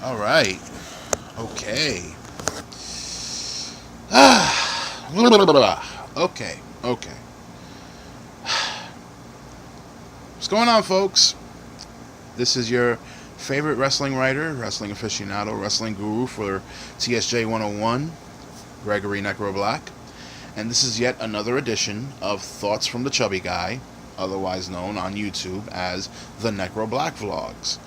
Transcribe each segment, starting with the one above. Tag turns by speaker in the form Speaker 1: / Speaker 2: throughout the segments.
Speaker 1: All right. Okay. Okay. Okay. What's going on, folks? This is your favorite wrestling writer, wrestling aficionado, wrestling guru for TSJ 101, Gregory Necro Black. And this is yet another edition of Thoughts from the Chubby Guy, otherwise known on YouTube as the Necro Black Vlogs.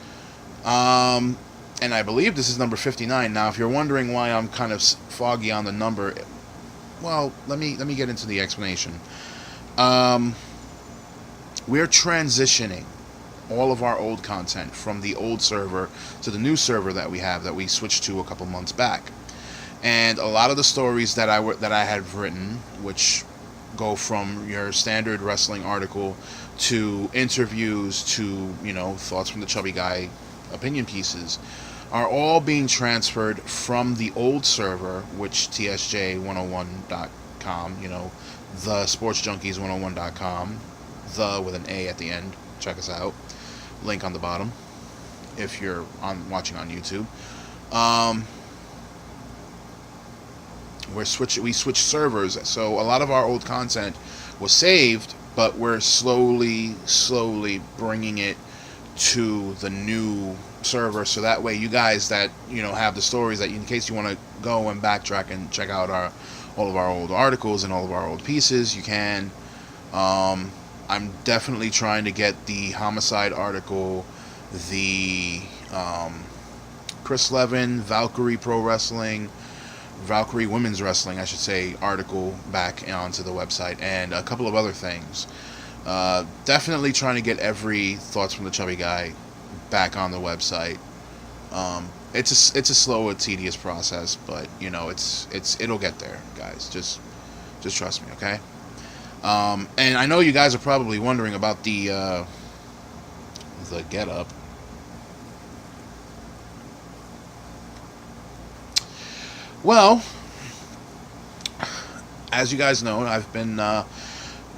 Speaker 1: And I believe this is number 59. Now, if you're wondering why I'm kind of foggy on the number, well, let me get into the explanation. Um, we're transitioning all of our old content from the old server to the new server that we switched to a couple months back. And a lot of the stories that I had written, which go from your standard wrestling article to interviews to thoughts from the Chubby Guy opinion pieces, are all being transferred from the old server, which TSJ101.com, the sportsjunkies101.com, the with an A at the end. Check us out. Link on the bottom if you're watching on YouTube. Um, we switched servers, so a lot of our old content was saved, but we're slowly bringing it to the new server, so that way you guys that have the stories that in case you want to go and backtrack and check out all of our old articles and all of our old pieces, you can. I'm definitely trying to get the homicide article, the Chris Levin Valkyrie Pro Wrestling, Valkyrie Women's Wrestling, I should say, article back onto the website, and a couple of other things. Definitely trying to get every Thoughts from the Chubby Guy back on the website. It's a slow and tedious process, but it'll get there, guys. Just trust me, okay? And I know you guys are probably wondering about the get up. Well, as you guys know, I've been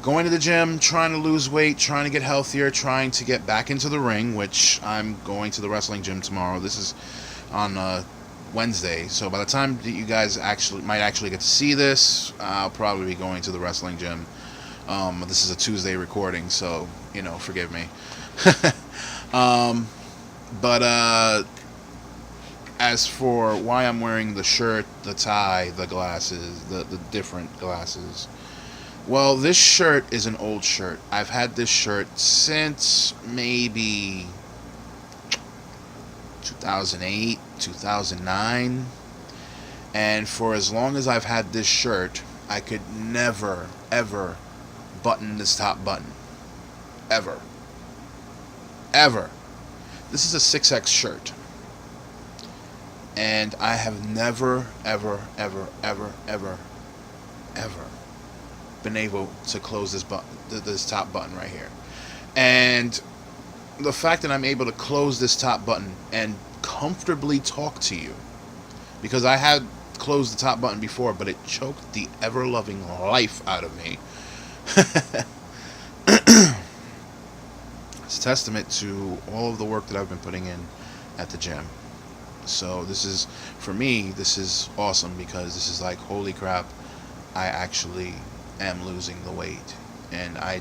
Speaker 1: going to the gym, trying to lose weight, trying to get healthier, trying to get back into the ring, which I'm going to the wrestling gym tomorrow. This is on Wednesday, so by the time that you guys might actually get to see this, I'll probably be going to the wrestling gym. This is a Tuesday recording, so forgive me. But as for why I'm wearing the shirt, the tie, the glasses, the different glasses, well, this shirt is an old shirt. I've had this shirt since maybe 2008, 2009. And for as long as I've had this shirt, I could never, ever button this top button. Ever. Ever. This is a 6X shirt. And I have never, ever, ever, ever, ever, ever been able to close this top button right here. And the fact that I'm able to close this top button and comfortably talk to you, because I had closed the top button before, but it choked the ever-loving life out of me. It's a testament to all of the work that I've been putting in at the gym. So for me, this is awesome, because this is like, holy crap, I actually am losing the weight. And I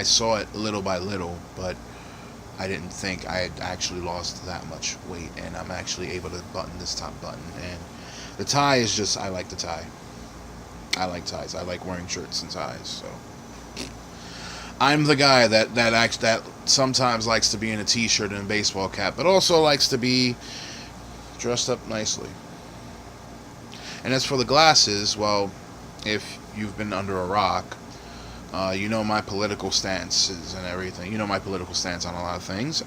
Speaker 1: saw it little by little, but I didn't think I had actually lost that much weight, and I'm actually able to button this top button. And the tie is just, I like the tie. I like ties. I like wearing shirts and ties. So I'm the guy that sometimes likes to be in a t-shirt and a baseball cap, but also likes to be dressed up nicely. And as for the glasses, well, if you've been under a rock, you know my political stances and everything. You know my political stance on a lot of things.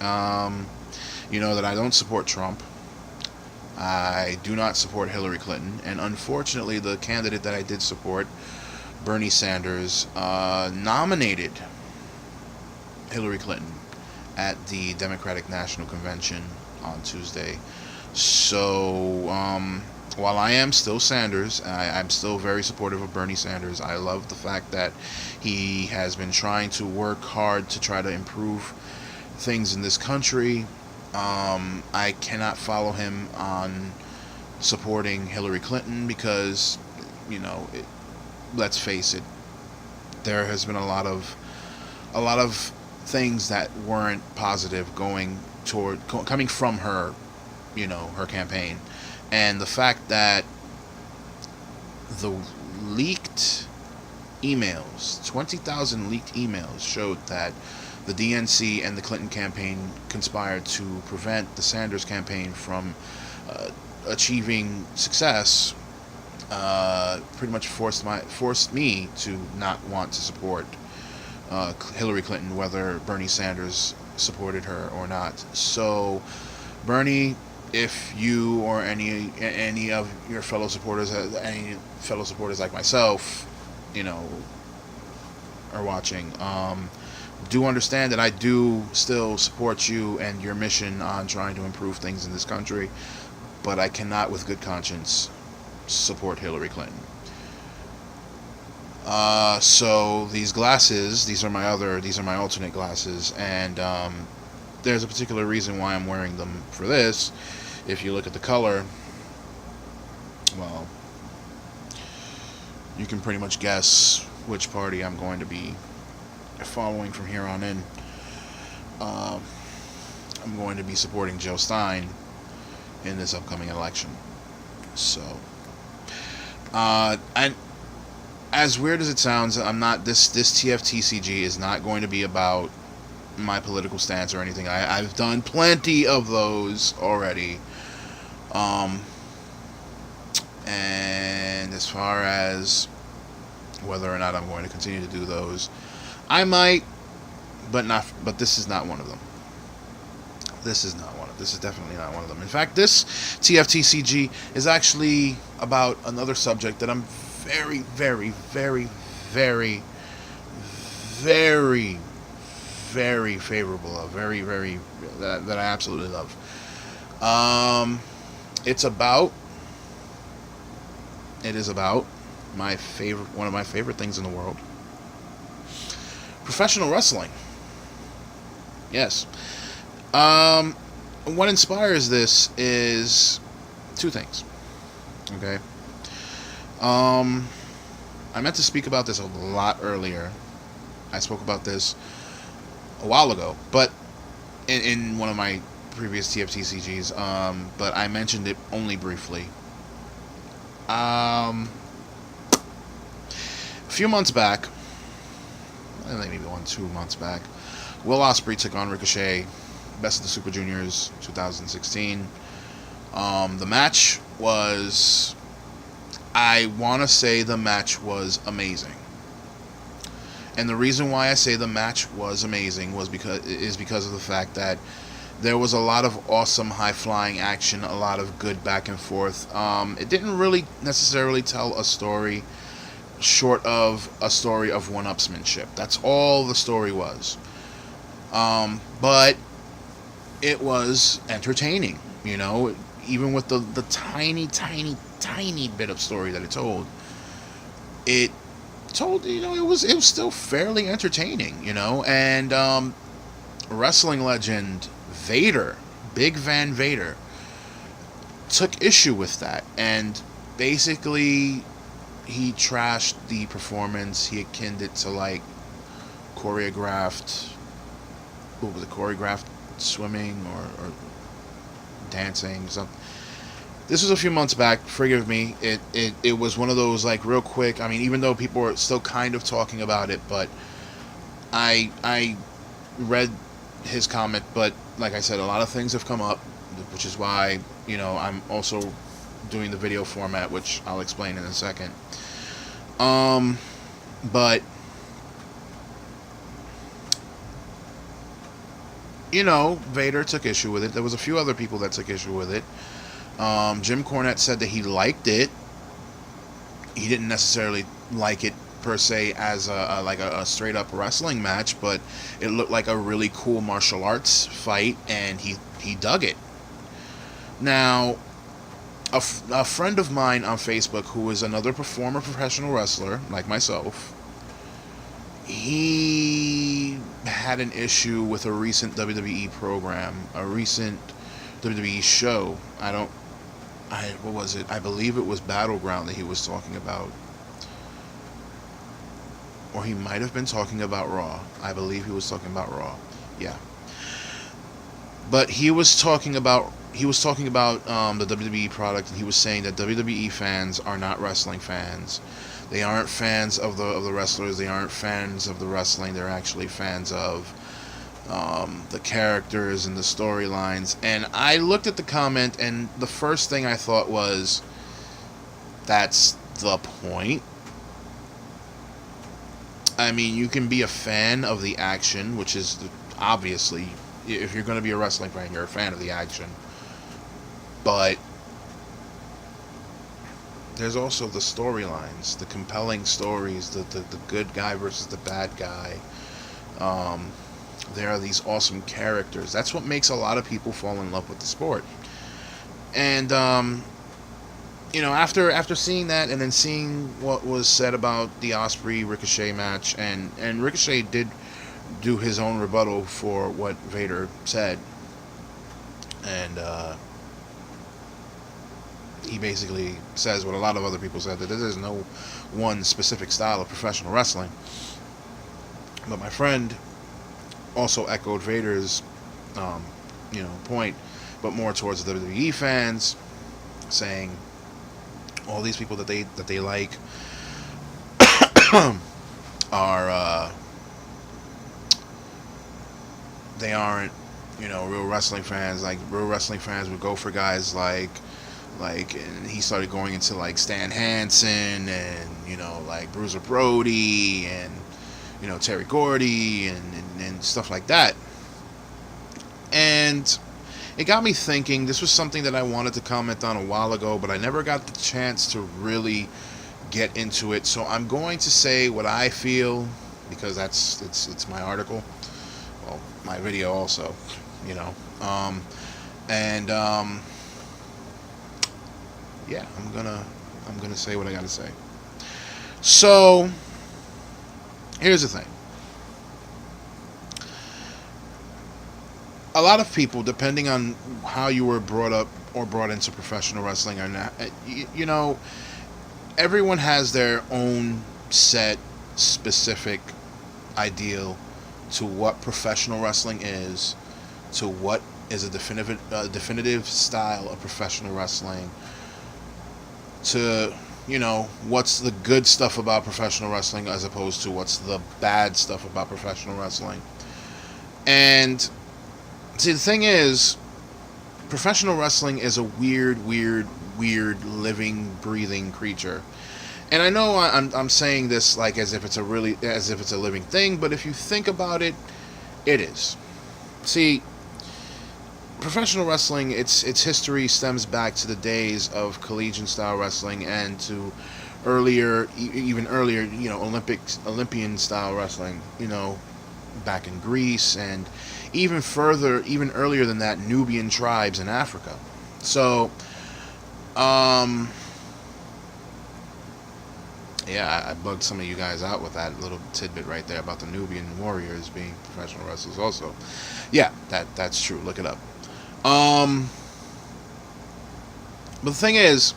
Speaker 1: You know that I don't support Trump. I do not support Hillary Clinton. And unfortunately, the candidate that I did support, Bernie Sanders, nominated Hillary Clinton at the Democratic National Convention on Tuesday. So, while I am still Sanders, I'm still very supportive of Bernie Sanders. I love the fact that he has been trying to work hard to try to improve things in this country. I cannot follow him on supporting Hillary Clinton because, let's face it, there has been a lot of things that weren't positive coming from her, her campaign, and the fact that the leaked emails, 20,000 leaked emails, showed that the DNC and the Clinton campaign conspired to prevent the Sanders campaign from achieving success. Pretty much forced me to not want to support Hillary Clinton, whether Bernie Sanders supported her or not. So, Bernie, if you or any of your fellow supporters, like myself, are watching, do understand that I do still support you and your mission on trying to improve things in this country, but I cannot, with good conscience, support Hillary Clinton. So these glasses, these are my alternate glasses, and there's a particular reason why I'm wearing them for this. If you look at the color, well, you can pretty much guess which party I'm going to be following from here on in. I'm going to be supporting Joe Stein in this upcoming election. So, and as weird as it sounds, I'm not this TFTCG is not going to be about my political stance or anything. I've done plenty of those already. And as far as whether or not I'm going to continue to do those, I might, but this is not one of them. This is definitely not one of them. In fact, this TFTCG is actually about another subject that I'm very, very, very, very, very, very favorable of. Very, very, that I absolutely love. It is about one of my favorite things in the world. Professional wrestling. Yes. What inspires this is two things. Okay. I meant to speak about this a lot earlier. I spoke about this a while ago, but in one of my previous TFTCGs, but I mentioned it only briefly. A few months back, I think maybe 1-2 months back, Will Ospreay took on Ricochet, Best of the Super Juniors 2016. The match was, I want to say the match was amazing. And the reason why I say the match was amazing is because of the fact that there was a lot of awesome high-flying action, a lot of good back and forth. It didn't really necessarily tell a story short of a story of one-upsmanship. That's all the story was. But it was entertaining, even with the tiny, tiny, tiny bit of story that it told. It was still fairly entertaining, and wrestling legend Vader, Big Van Vader, took issue with that, and basically he trashed the performance. He akined it to like choreographed swimming or dancing, something. This was a few months back. Forgive me. It was one of those, like, real quick. I mean, even though people are still kind of talking about it, but I read his comment. But like I said, a lot of things have come up, which is why I'm also doing the video format, which I'll explain in a second. But Vader took issue with it. There was a few other people that took issue with it. Jim Cornette said that he liked it. He didn't necessarily like it per se as a straight up wrestling match, but it looked like a really cool martial arts fight, and he dug it. Now, a friend of mine on Facebook, who is another former professional wrestler like myself, he had an issue with a recent WWE program, a recent WWE show. What was it? I believe it was Battleground that he was talking about. Or he might have been talking about Raw. I believe he was talking about Raw. Yeah. But he was talking about the WWE product, and he was saying that WWE fans are not wrestling fans. They aren't fans of the wrestlers. They aren't fans of the wrestling. They're actually fans of the characters and the storylines. And I looked at the comment, and the first thing I thought was, that's the point. I mean, you can be a fan of the action, which is obviously, if you're going to be a wrestling fan, you're a fan of the action. But there's also the storylines, the compelling stories, the good guy versus the bad guy. There are these awesome characters. That's what makes a lot of people fall in love with the sport. And after seeing that, and then seeing what was said about the Osprey Ricochet match, and Ricochet did do his own rebuttal for what Vader said, and he basically says what a lot of other people said, that there is no one specific style of professional wrestling. But my friend also echoed Vader's point, but more towards the WWE fans, saying all these people that they like are they aren't real wrestling fans. Like, real wrestling fans would go for guys like and he started going into like Stan Hansen and like Bruiser Brody and Terry Gordy and stuff like that. And it got me thinking. This was something that I wanted to comment on a while ago, but I never got the chance to really get into it. So I'm going to say what I feel, because it's my article, well, my video also, yeah, I'm gonna say what I gotta say. So here's the thing. A lot of people, depending on how you were brought up or brought into professional wrestling or not, everyone has their own set, specific ideal to what professional wrestling is, to what is a definitive style of professional wrestling, to what's the good stuff about professional wrestling as opposed to what's the bad stuff about professional wrestling. And see, the thing is, professional wrestling is a weird living, breathing creature. And I know I'm saying this like as if it's a living thing, but if you think about it, it is. See, professional wrestling, its history stems back to the days of collegiate style wrestling and to even earlier, Olympian style wrestling, back in Greece, and even earlier than that, Nubian tribes in Africa. So, yeah, I bugged some of you guys out with that little tidbit right there about the Nubian warriors being professional wrestlers also. Yeah, that's true. Look it up. But the thing is,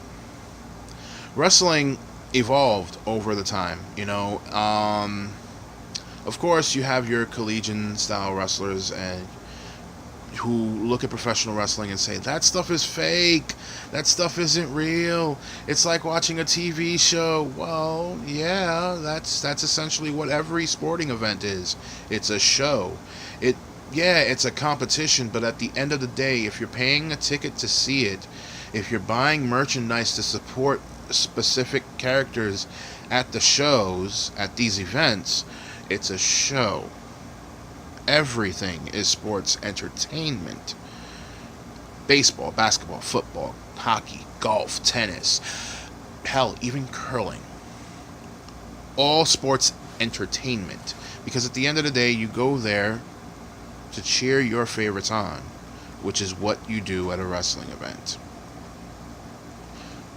Speaker 1: wrestling evolved over the time, of course, you have your collegiate style wrestlers and who look at professional wrestling and say, that stuff is fake, that stuff isn't real, it's like watching a TV show. Well, yeah, that's essentially what every sporting event is. It's a show. It's a competition, but at the end of the day, if you're paying a ticket to see it, if you're buying merchandise to support specific characters at the shows, at these events, it's a show. Everything is sports entertainment. Baseball, basketball, football, hockey, golf, tennis, hell, even curling. All sports entertainment. Because at the end of the day, you go there to cheer your favorites on, which is what you do at a wrestling event.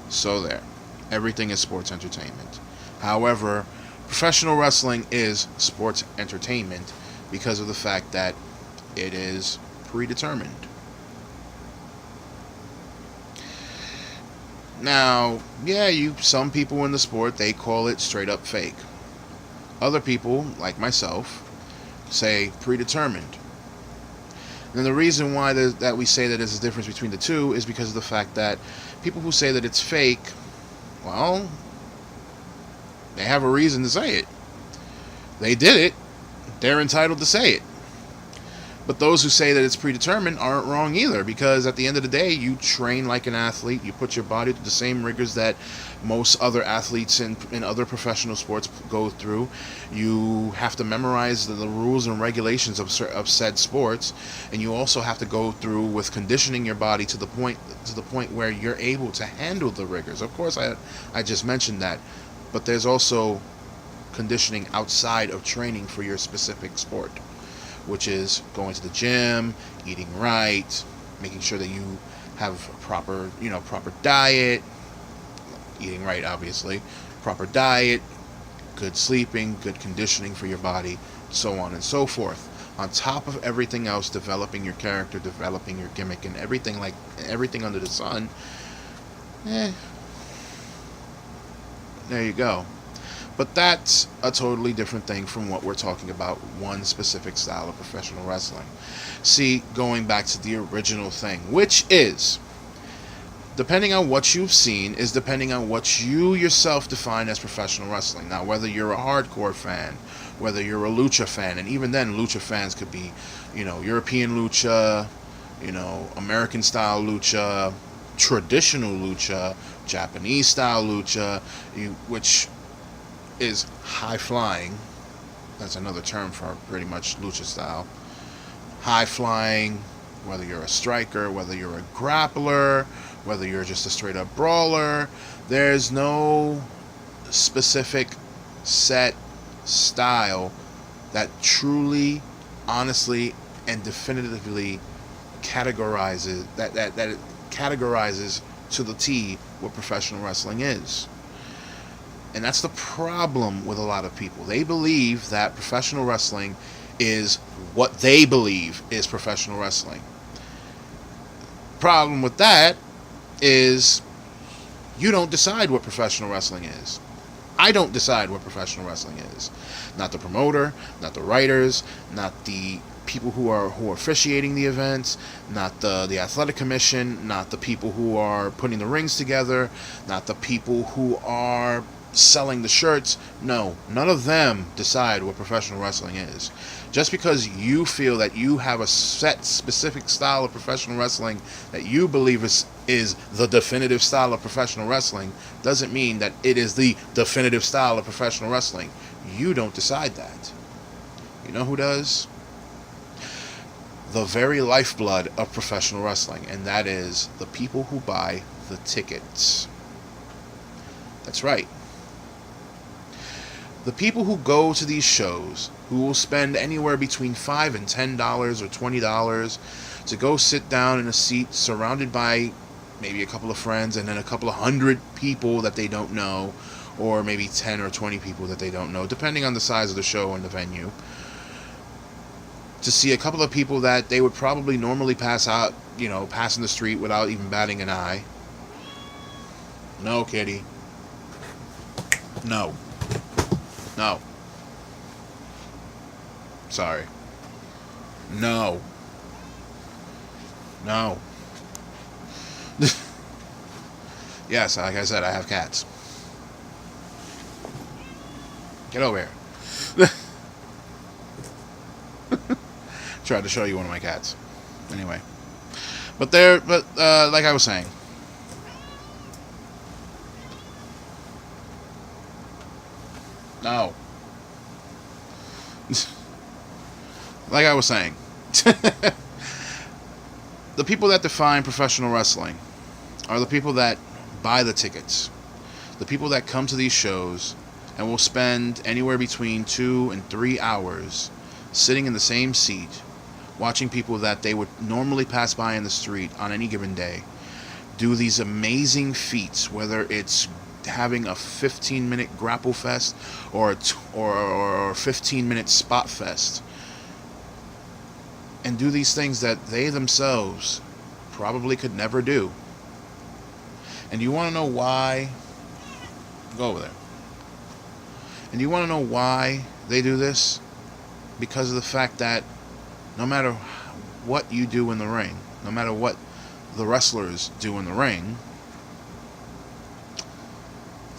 Speaker 1: So there. Everything is sports entertainment. However, Professional wrestling is sports entertainment because of the fact that it is predetermined. Now, yeah, some people in the sport, they call it straight up fake. Other people, like myself, say predetermined. And the reason why that we say that there's a difference between the two is because of the fact that people who say that it's fake, well, they have a reason to say it. They did it. They're entitled to say it. But those who say that it's predetermined aren't wrong either, because at the end of the day, you train like an athlete. You put your body through the same rigors that most other athletes in other professional sports go through. You have to memorize the rules and regulations of said sports, and you also have to go through with conditioning your body to the point where you're able to handle the rigors. Of course, I just mentioned that, but there's also conditioning outside of training for your specific sport, which is going to the gym, eating right, making sure that you have proper diet, eating right, obviously, proper diet, good sleeping, good conditioning for your body, so on and so forth. On top of everything else, developing your character, developing your gimmick, and everything under the sun. There you go. But that's a totally different thing from what we're talking about, one specific style of professional wrestling. See, going back to the original thing, which is, depending on what you've seen, is depending on what you yourself define as professional wrestling. Now, whether you're a hardcore fan, whether you're a lucha fan, and even then, lucha fans could be, European lucha, American style lucha, traditional lucha, Japanese style lucha, which is high flying. That's another term for pretty much lucha style. High flying, whether you're a striker, whether you're a grappler, whether you're just a straight up brawler, there's no specific set style that truly, honestly, and definitively categorizes that it categorizes to the T what professional wrestling is. And that's the problem with a lot of people. They believe that professional wrestling is what they believe is professional wrestling. Problem with that is you don't decide what professional wrestling is. I don't decide what professional wrestling is. Not the promoter, not the writers, not the people who are officiating the events, not the athletic commission, not the people who are putting the rings together, not the people who are selling the shirts. No, none of them decide what professional wrestling is. Just because you feel that you have a set specific style of professional wrestling that you believe is the definitive style of professional wrestling doesn't mean that it is the definitive style of professional wrestling. You don't decide that. You know who does? The very lifeblood of professional wrestling, and that is the people who buy the tickets. That's right. The people who go to these shows, who will spend anywhere between $5 and $10 or $20 to go sit down in a seat surrounded by maybe a couple of friends and then a couple of hundred people that they don't know, or maybe 10 or 20 people that they don't know, depending on the size of the show and the venue, to see a couple of people that they would probably normally pass in the street without even batting an eye. No, kitty. No. No. Sorry. No. No. Yes, like I said, I have cats. Get over here. Tried to show you one of my cats. Anyway. But like I was saying. No. Like I was saying. The people that define professional wrestling are the people that buy the tickets. The people that come to these shows and will spend anywhere between 2 and 3 hours sitting in the same seat, watching people that they would normally pass by in the street on any given day do these amazing feats, whether it's having a 15-minute grapple fest or or 15-minute spot fest and do these things that they themselves probably could never do. And you want to know why? Go over there. And you want to know why they do this? Because of the fact that no matter what you do in the ring, no matter what the wrestlers do in the ring,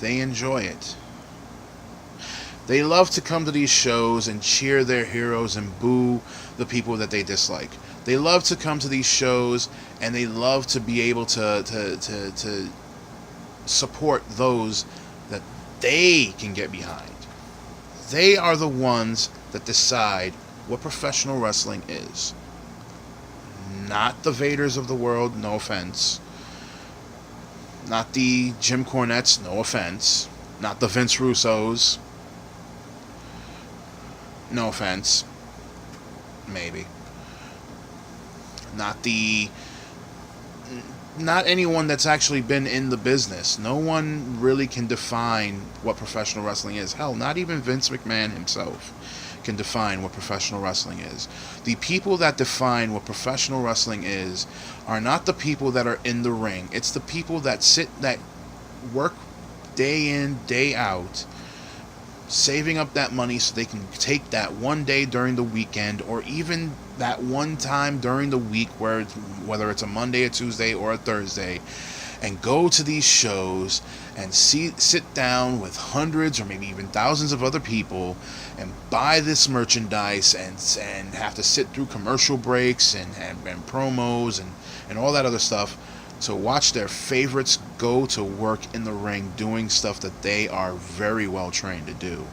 Speaker 1: they enjoy it. They love to come to these shows and cheer their heroes and boo the people that they dislike. They love to come to these shows and they love to be able to support those that they can get behind. They are the ones that decide what professional wrestling is. Not the Vaders of the world, no offense. Not the Jim Cornettes, no offense. Not the Vince Russos. No offense. Maybe. Not anyone that's actually been in the business. No one really can define what professional wrestling is. Hell, not even Vince McMahon himself can define what professional wrestling is. The people that define what professional wrestling is are not the people that are in the ring. It's the people that work day in, day out, saving up that money so they can take that one day during the weekend, or even that one time during the week, whether it's a Monday, a Tuesday, or a Thursday, and go to these shows and sit down with hundreds or maybe even thousands of other people and buy this merchandise and have to sit through commercial breaks and promos and all that other stuff to watch their favorites go to work in the ring doing stuff that they are very well trained to do.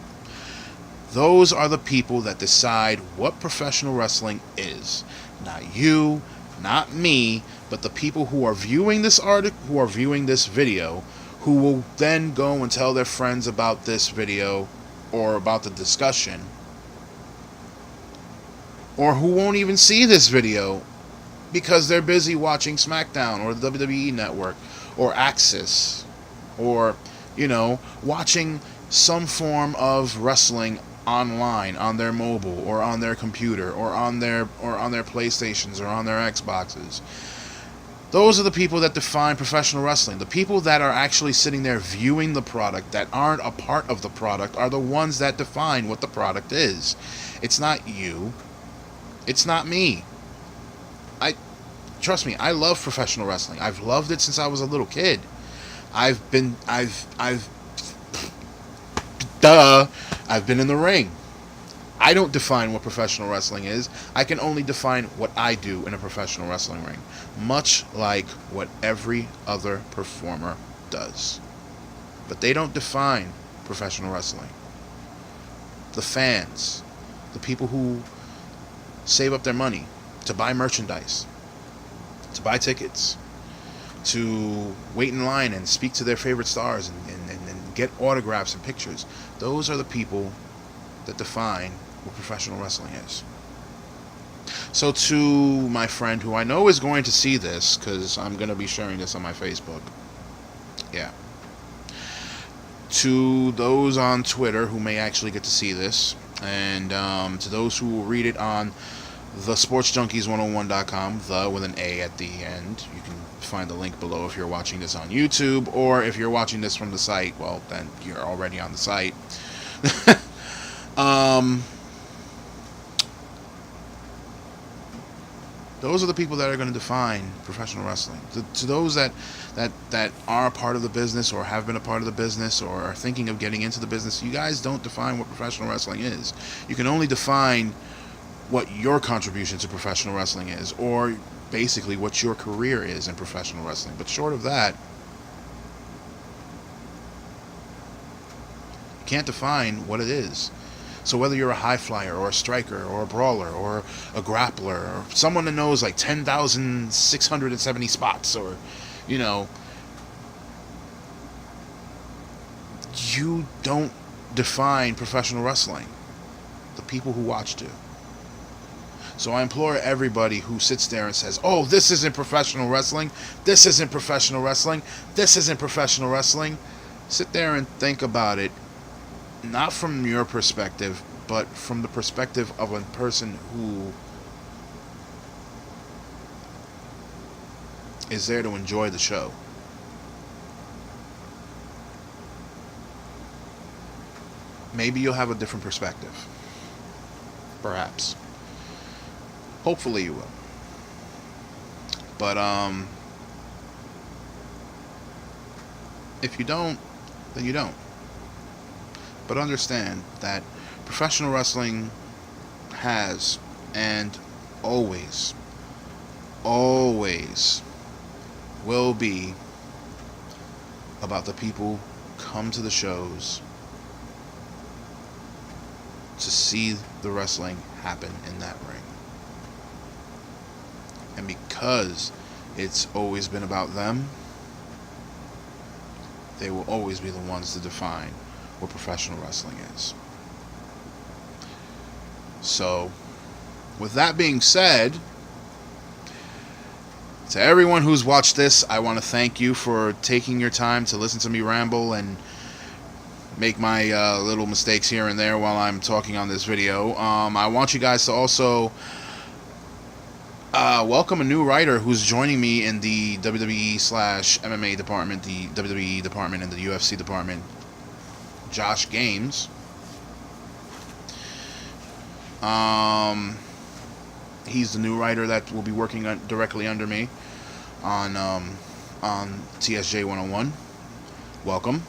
Speaker 1: Those are the people that decide what professional wrestling is. Not you, not me, but the people who are viewing this article, who are viewing this video, who will then go and tell their friends about this video or about the discussion, or who won't even see this video because they're busy watching SmackDown or the WWE Network or Axis, or watching some form of wrestling online on their mobile or on their computer or on their PlayStations or on their Xboxes. Those are the people that define professional wrestling. The people that are actually sitting there viewing the product, that aren't a part of the product, are the ones that define what the product is. It's not you. It's not me. Trust me, I love professional wrestling. I've loved it since I was a little kid. I've been in the ring. I don't define what professional wrestling is. I can only define what I do in a professional wrestling ring, much like what every other performer does. But they don't define professional wrestling. The fans, the people who save up their money to buy merchandise, to buy tickets, to wait in line and speak to their favorite stars and get autographs and pictures, those are the people that define what professional wrestling is. So to my friend who I know is going to see this, because I'm going to be sharing this on my Facebook, to those on Twitter who may actually get to see this, and to those who will read it on thesportsjunkies101.com, the with an A at the end. You can find the link below if you're watching this on YouTube, or if you're watching this from the site, well, then you're already on the site. Those are the people that are going to define professional wrestling. To those that are a part of the business, or have been a part of the business, or are thinking of getting into the business, you guys don't define what professional wrestling is. You can only define what your contribution to professional wrestling is, or basically what your career is in professional wrestling. But short of that, you can't define what it is. So whether you're a high flyer or a striker or a brawler or a grappler or someone that knows like 10,670 spots, or you don't define professional wrestling. The people who watch do. So I implore everybody who sits there and says, "Oh, this isn't professional wrestling. This isn't professional wrestling. This isn't professional wrestling." sit there and think about it, not from your perspective, but from the perspective of a person who is there to enjoy the show. Maybe you'll have a different perspective. Perhaps. Hopefully you will. But if you don't, then you don't. But understand that professional wrestling has and always will be about the people who come to the shows to see the wrestling happen in that ring. And because it's always been about them, they will always be the ones to define what professional wrestling is. So, with that being said, to everyone who's watched this, I want to thank you for taking your time to listen to me ramble and make my little mistakes here and there while I'm talking on this video. I want you guys to also welcome a new writer who's joining me in the WWE/MMA department, the WWE department, and the UFC department, Josh Games. He's the new writer that will be working directly under me on TSJ 101. Welcome.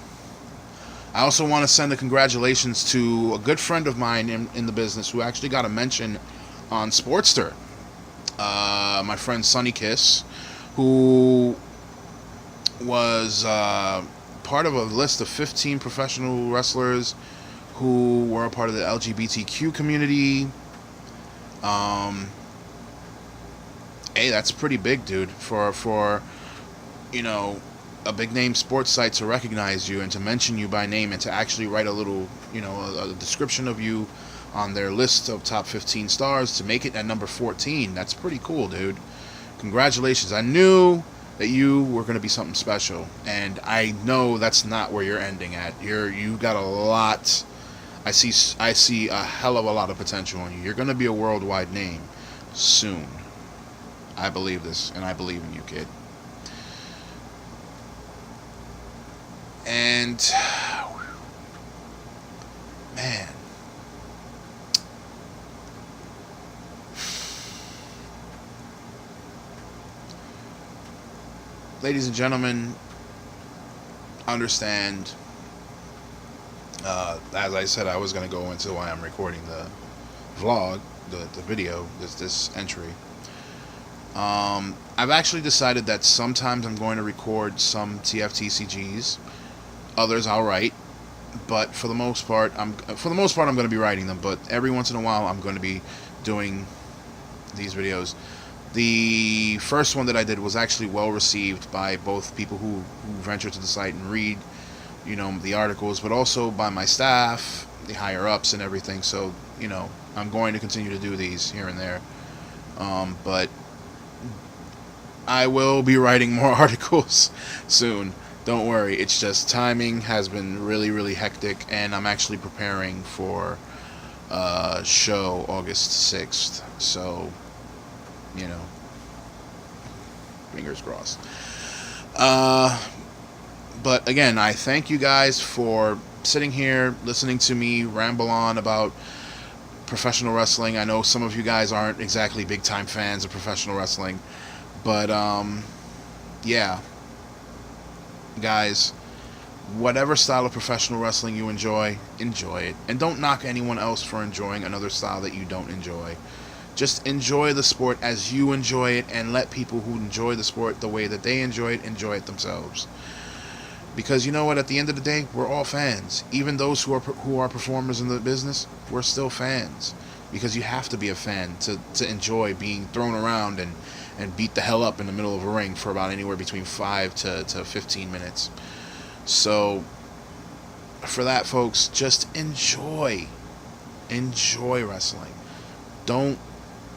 Speaker 1: I also want to send a congratulations to a good friend of mine in the business who actually got a mention on Sportster. My friend Sonny Kiss, who was part of a list of 15 professional wrestlers who were a part of the LGBTQ community. Hey, that's pretty big, dude, for you know, a big name sports site to recognize you and to mention you by name and to actually write a little, a description of you on their list of top 15 stars to make it at number 14. That's pretty cool, dude. Congratulations. I knew that you were going to be something special, and I know that's not where you're ending at. You got a lot. I see a hell of a lot of potential in you. You're going to be a worldwide name soon. I believe this, and I believe in you, kid. And man, ladies and gentlemen, understand, as I said, I was going to go into why I'm recording the vlog, the video, this entry. I've actually decided that sometimes I'm going to record some TFTCGs, others I'll write, but for the most part I'm going to be writing them. But every once in a while I'm going to be doing these videos. The first one that I did was actually well received by both people who venture to the site and read, the articles, but also by my staff, the higher ups, and everything. So, I'm going to continue to do these here and there. But I will be writing more articles soon. Don't worry. It's just timing has been really, really hectic, and I'm actually preparing for a show August 6th. So, fingers crossed. But again, I thank you guys for sitting here, listening to me ramble on about professional wrestling. I know some of you guys aren't exactly big-time fans of professional wrestling, but yeah, guys, whatever style of professional wrestling you enjoy it, and don't knock anyone else for enjoying another style that you don't enjoy. Just enjoy the sport as you enjoy it, and let people who enjoy the sport the way that they enjoy it themselves. Because you know what, at the end of the day, we're all fans. Even those who are performers in the business, we're still fans. Because you have to be a fan to enjoy being thrown around and beat the hell up in the middle of a ring for about anywhere between 5 to 15 minutes. So, for that, folks, just enjoy wrestling. Don't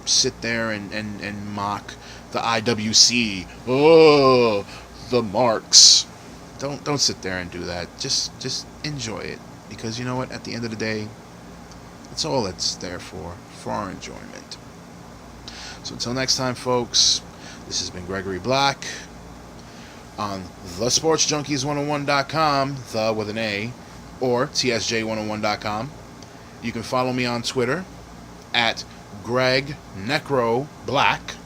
Speaker 1: sit there and mock the IWC. Oh, the marks. Don't sit there and do that. Just enjoy it, because you know what? At the end of the day, it's all it's there for our enjoyment. So until next time, folks, this has been Gregory Black on thesportsjunkies101.com, the with an A, or tsj101.com. You can follow me on Twitter at Greg Necro Black,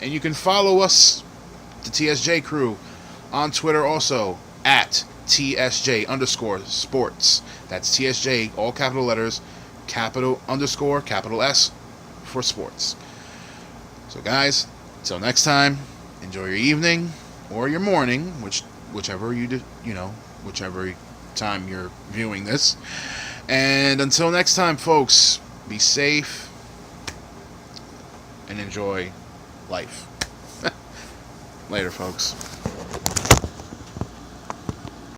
Speaker 1: and you can follow us, the TSJ crew, on Twitter also at TSJ_sports. That's TSJ, all capital letters, capital underscore, capital S for sports. So guys, until next time, enjoy your evening or your morning, whichever you do, whichever time you're viewing this. And until next time, folks, be safe and enjoy life. Later, folks.